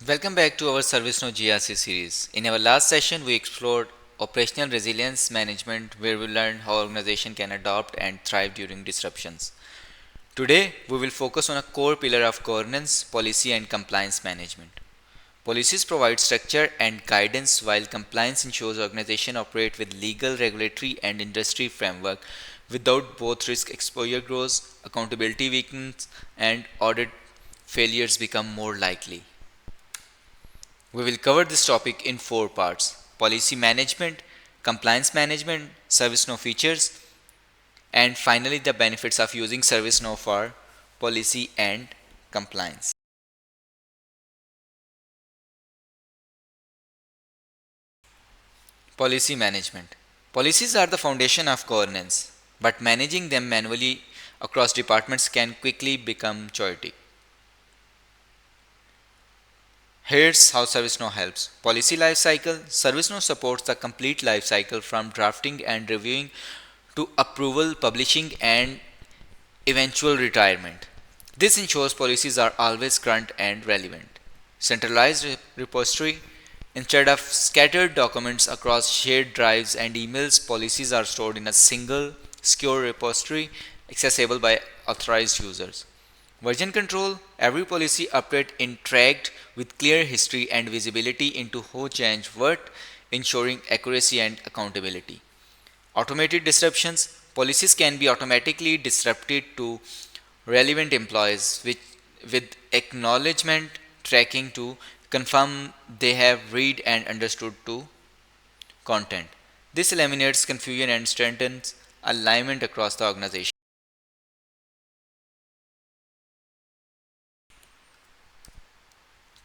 Welcome back to our ServiceNow GRC series. In our last session, we explored operational resilience management, where we learned how organization can adopt and thrive during disruptions. Today, we will focus on a core pillar of governance, policy, and compliance management. Policies provide structure and guidance, while compliance ensures organization operate with legal, regulatory, and industry framework. Without both, risk exposure grows, accountability weakens, and audit failures become more likely. We will cover this topic in four parts: policy management, compliance management, ServiceNow features, and finally the benefits of using ServiceNow for policy and compliance. Policy management. Policies are the foundation of governance, but managing them manually across departments can quickly become chaotic. Here's how ServiceNow helps. Policy lifecycle. ServiceNow supports the complete lifecycle from drafting and reviewing to approval, publishing, and eventual retirement. This ensures policies are always current and relevant. Centralized repository. Instead of scattered documents across shared drives and emails, policies are stored in a single, secure repository accessible by authorized users. Version control. Every policy update is tracked with clear history and visibility into who changed what, ensuring accuracy and accountability. Automated disruptions. Policies can be automatically disrupted to relevant employees with acknowledgement tracking to confirm they have read and understood to content. This eliminates confusion and strengthens alignment across the organization.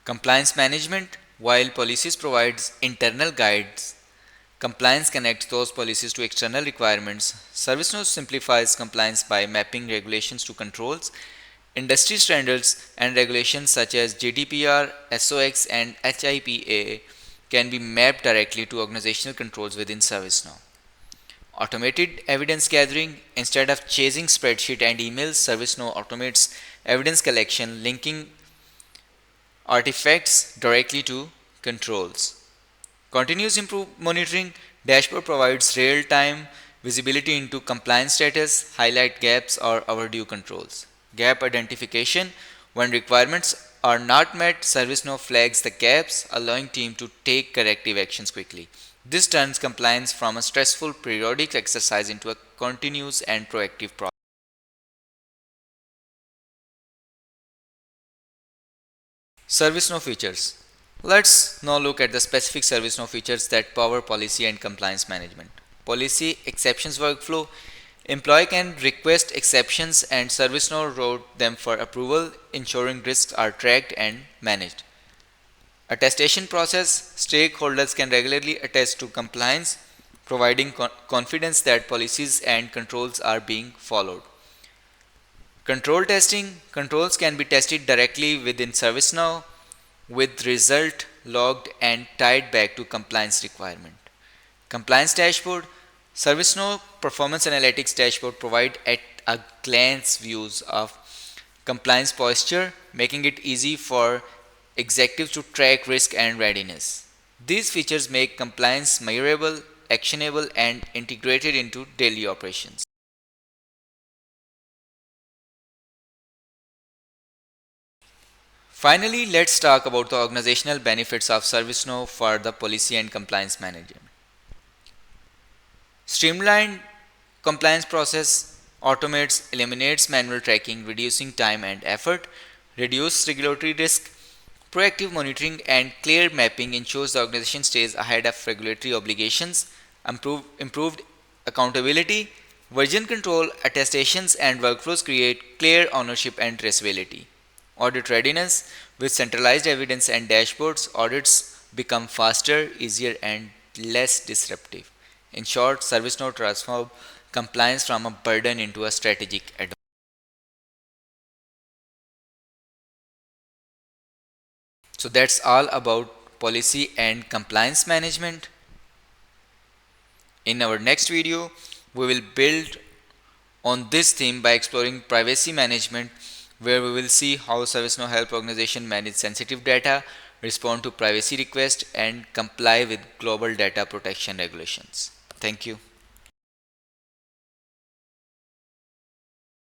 Compliance management. While policies provides internal guides, compliance connects those policies to external requirements. ServiceNow simplifies compliance by mapping regulations to controls. Industry standards and regulations such as GDPR, SOX, and HIPAA can be mapped directly to organizational controls within ServiceNow. Automated evidence gathering. Instead of chasing spreadsheet and emails, ServiceNow automates evidence collection, linking artifacts directly to controls. Continuous monitoring dashboard provides real-time visibility into compliance status, highlight gaps or overdue controls. Gap identification. When requirements are not met, ServiceNow flags the gaps, allowing team to take corrective actions quickly. This turns compliance from a stressful periodic exercise into a continuous and proactive process. ServiceNow features. Let's now look at the specific ServiceNow features that power policy and compliance management. Policy exceptions workflow. Employee can request exceptions and ServiceNow route them for approval, ensuring risks are tracked and managed. Attestation process. Stakeholders can regularly attest to compliance, providing confidence that policies and controls are being followed. Control testing. Controls can be tested directly within ServiceNow with result logged and tied back to compliance requirement. Compliance dashboard. ServiceNow Performance Analytics dashboard provide at a glance views of compliance posture, making it easy for executives to track risk and readiness. These features make compliance measurable, actionable, and integrated into daily operations. Finally, let's talk about the organizational benefits of ServiceNow for the policy and compliance management. Streamlined compliance process automates, eliminates manual tracking, reducing time and effort, reduce regulatory risk. Proactive monitoring and clear mapping ensures the organization stays ahead of regulatory obligations. Improved accountability, version control, attestations, and workflows create clear ownership and traceability. Audit readiness. With centralized evidence and dashboards, audits become faster, easier, and less disruptive. In short, ServiceNow transforms compliance from a burden into a strategic advantage. So that's all about policy and compliance management. In our next video, we will build on this theme by exploring privacy management, where we will see how ServiceNow help organization manage sensitive data, respond to privacy requests, and comply with global data protection regulations. Thank you.